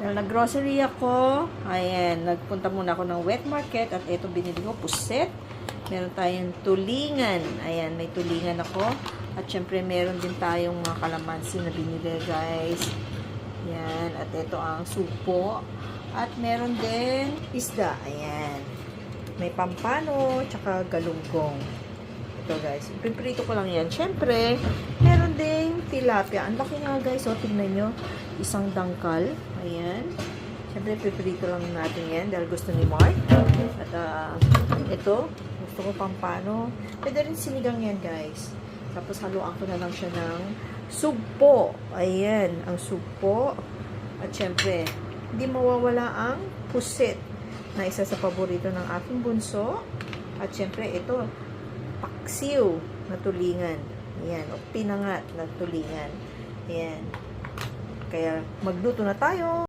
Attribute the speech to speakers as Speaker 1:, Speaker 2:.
Speaker 1: Dahil nag-grocery ako, ayan, nagpunta muna ako ng wet market at ito binili ko, puset. Meron tayong tulingan. Ayan, may tulingan ako. At syempre, meron din tayong mga kalamansi na binili, guys. Ayan, at ito ang supo. At meron din isda. Ayan. May pampano, tsaka galunggong. Ito, guys. Piprito ko lang yan. Syempre, meron ding tilapia. Ang laki nga, guys. O, tignan nyo. Isang dangkal. Ayan. Siyempre, piprito lang natin yan dahil gusto ni Mark. At ito, gusto ko pampano. Pwede rin sinigang yan, guys. Tapos, haluan ko na lang siya ng sugpo. Ayan, ang sugpo. At siyempre, hindi mawawala ang pusit na isa sa paborito ng aking bunso. At siyempre, ito, paksiw na tulingan. Ayan, o pinangat na tulingan. Ayan. Kaya, magluto na tayo.